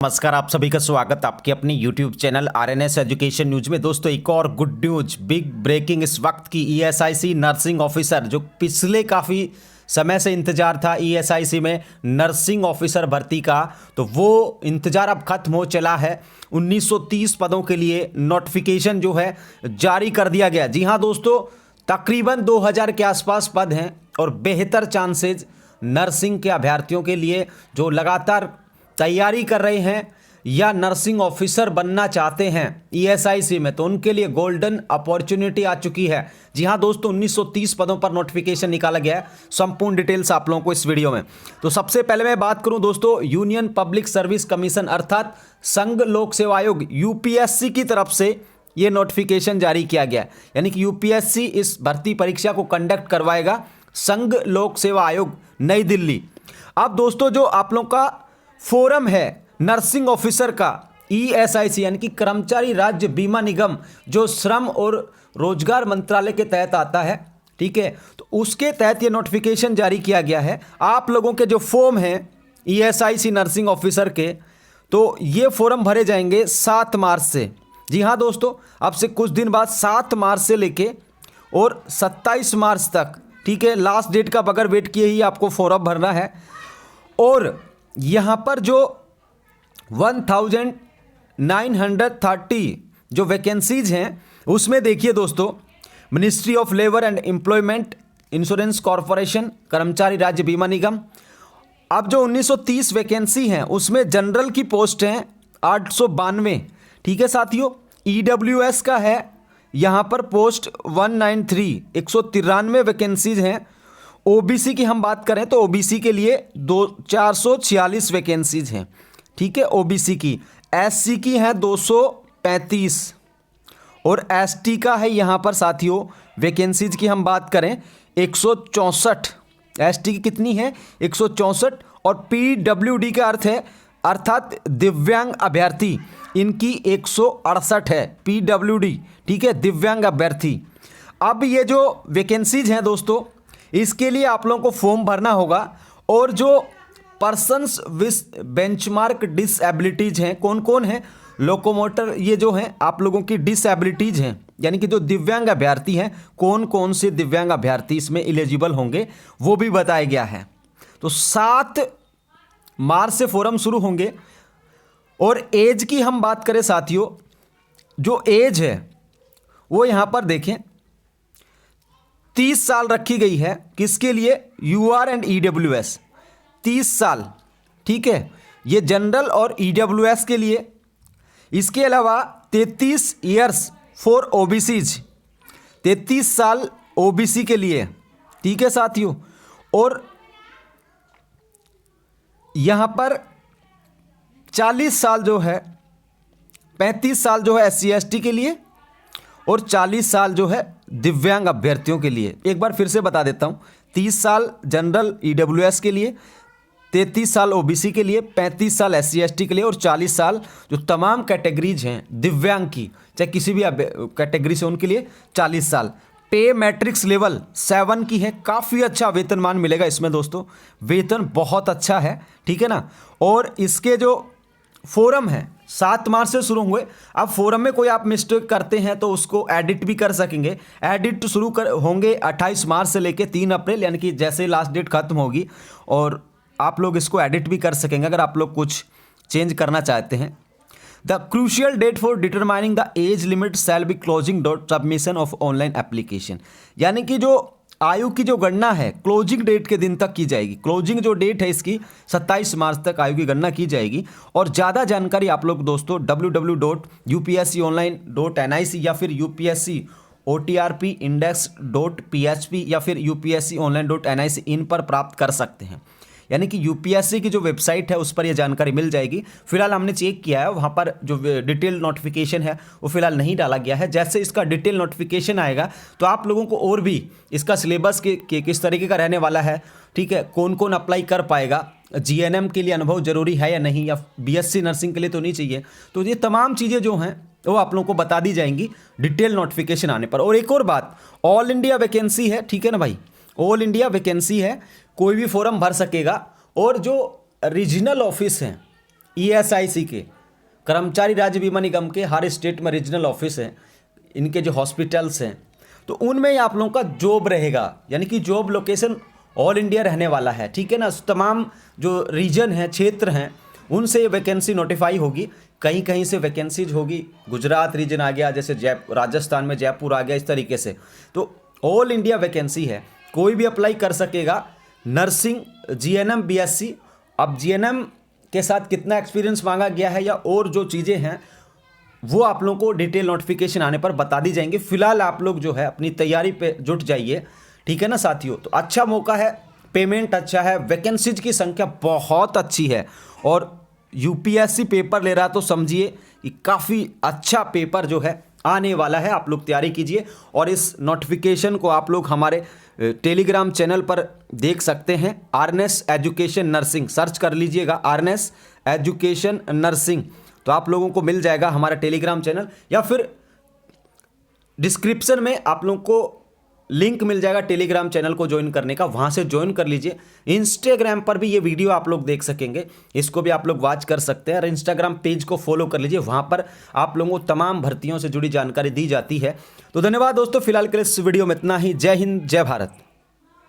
नमस्कार, आप सभी का स्वागत आपके अपने YouTube channel RNS education news में। दोस्तों, एक और गुड न्यूज, बिग ब्रेकिंग इस वक्त की ईएसआईसी नर्सिंग ऑफिसर, जो पिछले काफ़ी समय से इंतजार था ईएसआईसी में नर्सिंग ऑफिसर भर्ती का, तो वो इंतजार अब खत्म हो चला है। 1930 पदों के लिए नोटिफिकेशन जो है जारी कर दिया गया। जी हाँ दोस्तों, तकरीबन 2000 के आसपास पद हैं और बेहतर चांसेज नर्सिंग के अभ्यर्थियों के लिए जो लगातार तैयारी कर रहे हैं या नर्सिंग ऑफिसर बनना चाहते हैं ईएसआईसी में, तो उनके लिए गोल्डन अपॉर्चुनिटी आ चुकी है। जी हाँ दोस्तों, 1930 पदों पर नोटिफिकेशन निकाला गया है। संपूर्ण डिटेल्स आप लोगों को इस वीडियो में। तो सबसे पहले मैं बात करूं दोस्तों, यूनियन पब्लिक सर्विस कमीशन अर्थात संघ लोक सेवा आयोग यूपीएससी की तरफ से ये नोटिफिकेशन जारी किया गया है। यानी कि यूपीएससी इस भर्ती परीक्षा को कंडक्ट करवाएगा, संघ लोक सेवा आयोग नई दिल्ली। अब दोस्तों, जो आप लोगों का फोरम है नर्सिंग ऑफिसर का ईएसआईसी यानी कि कर्मचारी राज्य बीमा निगम, जो श्रम और रोजगार मंत्रालय के तहत आता है, ठीक है, तो उसके तहत ये नोटिफिकेशन जारी किया गया है। आप लोगों के जो फॉर्म हैं ईएसआईसी नर्सिंग ऑफिसर के, तो ये फॉर्म भरे जाएंगे 7 मार्च से। जी हाँ दोस्तों, अब से कुछ दिन बाद 7 मार्च से लेके और 27 मार्च तक, ठीक है, लास्ट डेट का बगैर वेट किए ही आपको फॉर्म भरना है। और यहाँ पर जो 1930 जो वैकेंसीज हैं, उसमें देखिए दोस्तों, ministry of labour and employment insurance corporation, कर्मचारी राज्य बीमा निगम। अब जो 1930 वैकेंसी हैं उसमें जनरल की पोस्ट हैं 892, ठीक है साथियों। ईडब्ल्यूएस का है यहाँ पर पोस्ट 193, 193 वैकेंसीज हैं। ओबीसी की हम बात करें तो ओबीसी के लिए 446 वैकेंसीज हैं, ठीक है, ओबीसी की। एससी की है 235 और एसटी का है यहाँ पर साथियों, वैकेंसीज की हम बात करें 164। एसटी की कितनी है? 164। और पीडब्ल्यूडी का अर्थ है अर्थात दिव्यांग अभ्यर्थी, इनकी 168 है पीडब्ल्यूडी, ठीक है, दिव्यांग अभ्यर्थी। अब ये जो वैकेंसीज हैं दोस्तों, इसके लिए आप लोगों को फॉर्म भरना होगा। और जो पर्सन्स विथ बेंचमार्क डिसएबिलिटीज हैं, कौन कौन है? लोकोमोटर, ये जो हैं आप लोगों की डिसएबिलिटीज हैं, यानी कि जो दिव्यांग अभ्यर्थी हैं, कौन कौन से दिव्यांग अभ्यर्थी इसमें एलिजिबल होंगे वो भी बताया गया है। तो 7 मार्च से फॉर्म शुरू होंगे। और एज की हम बात करें साथियों, जो एज है वो यहाँ पर देखें 30 साल रखी गई है। किसके लिए? यूआर एंड ईडब्ल्यूएस 30 साल, ठीक है, ये जनरल और ईडब्ल्यूएस के लिए। इसके अलावा 33 ईयर्स फॉर ओबीसीज, 33 साल ओबीसी के लिए, ठीक है साथियों। और यहाँ पर 40 साल जो है, 35 साल जो है एससी एसटी के लिए और 40 साल जो है दिव्यांग अभ्यर्थियों के लिए। एक बार फिर से बता देता हूँ, 30 साल जनरल ईडब्ल्यूएस के लिए, 33 साल ओबीसी के लिए, 35 साल एससी एसटी के लिए और 40 साल जो तमाम कैटेगरीज हैं दिव्यांग की, चाहे किसी भी कैटेगरी से, उनके लिए 40 साल। पे मैट्रिक्स लेवल 7 की है। काफ़ी अच्छा वेतनमान मिलेगा इसमें दोस्तों, वेतन बहुत अच्छा है, ठीक है ना। और इसके जो फोरम है 7 मार्च से शुरू हुए। अब फोरम में कोई आप मिस्टेक करते हैं तो उसको एडिट भी कर सकेंगे। एडिट शुरू होंगे 28 मार्च से लेके 3 अप्रैल, यानी कि जैसे लास्ट डेट खत्म होगी, और आप लोग इसको एडिट भी कर सकेंगे अगर आप लोग कुछ चेंज करना चाहते हैं। The crucial date for determining the age limit shall be closing date submission of online application, यानी कि जो आयु की जो गणना है क्लोजिंग डेट के दिन तक की जाएगी। क्लोजिंग जो डेट है इसकी 27 मार्च तक आयु की गणना की जाएगी। और ज़्यादा जानकारी आप लोग दोस्तों www.upsconline.nic या फिर upscotrpindex.php या फिर upsconline.nic इन पर प्राप्त कर सकते हैं। यानी कि यूपीएससी की जो वेबसाइट है उस पर यह जानकारी मिल जाएगी। फिलहाल हमने चेक किया है, वहाँ पर जो डिटेल नोटिफिकेशन है वो फिलहाल नहीं डाला गया है। जैसे इसका डिटेल नोटिफिकेशन आएगा तो आप लोगों को और भी इसका सिलेबस के किस तरीके का रहने वाला है, ठीक है, कौन कौन अप्लाई कर पाएगा, जीएनएम के लिए अनुभव जरूरी है या नहीं, या बीएससी नर्सिंग के लिए तो नहीं चाहिए, तो ये तमाम चीज़ें जो हैं वो आप लोगों को बता दी जाएंगी डिटेल नोटिफिकेशन आने पर। और एक और बात, ऑल इंडिया वैकेंसी है, ठीक है ना भाई, ऑल इंडिया वैकेंसी है, कोई भी फॉर्म भर सकेगा। और जो रीजनल ऑफिस हैं ईएसआईसी के, कर्मचारी राज्य बीमा निगम के हर स्टेट में रीजनल ऑफिस हैं, इनके जो हॉस्पिटल्स हैं, तो उनमें ही आप लोगों का जॉब रहेगा, यानी कि जॉब लोकेशन ऑल इंडिया रहने वाला है, ठीक है ना। तमाम जो रीजन हैं, क्षेत्र हैं, उनसे ये वैकेंसी नोटिफाई होगी। कहीं कहीं से वैकेंसीज होगी, गुजरात रीजन आ गया, जैसे राजस्थान में जयपुर आ गया, इस तरीके से। तो ऑल इंडिया वैकेंसी है, कोई भी अप्लाई कर सकेगा। Nursing, GNM, BSc. अब जीएनएम के साथ कितना एक्सपीरियंस मांगा गया है या और जो चीज़ें हैं वो आप लोगों को डिटेल नोटिफिकेशन आने पर बता दी जाएंगी। फिलहाल आप लोग जो है अपनी तैयारी पे जुट जाइए, ठीक है ना साथियों। तो अच्छा मौका है, पेमेंट अच्छा है, वैकेंसीज की संख्या बहुत अच्छी है, और यूपीएससी पेपर ले रहा तो समझिए कि काफ़ी अच्छा पेपर जो है आने वाला है। आप लोग तैयारी कीजिए, और इस नोटिफिकेशन को आप लोग हमारे टेलीग्राम चैनल पर देख सकते हैं। आरएनएस एजुकेशन नर्सिंग सर्च कर लीजिएगा, आरएनएस एजुकेशन नर्सिंग, तो आप लोगों को मिल जाएगा हमारा टेलीग्राम चैनल, या फिर डिस्क्रिप्शन में आप लोगों को लिंक मिल जाएगा टेलीग्राम चैनल को ज्वाइन करने का, वहाँ से ज्वाइन कर लीजिए। इंस्टाग्राम पर भी ये वीडियो आप लोग देख सकेंगे, इसको भी आप लोग वॉच कर सकते हैं, और इंस्टाग्राम पेज को फॉलो कर लीजिए, वहाँ पर आप लोगों को तमाम भर्तियों से जुड़ी जानकारी दी जाती है। तो धन्यवाद दोस्तों, फिलहाल के लिए इस वीडियो में इतना ही। जय हिंद, जय भारत।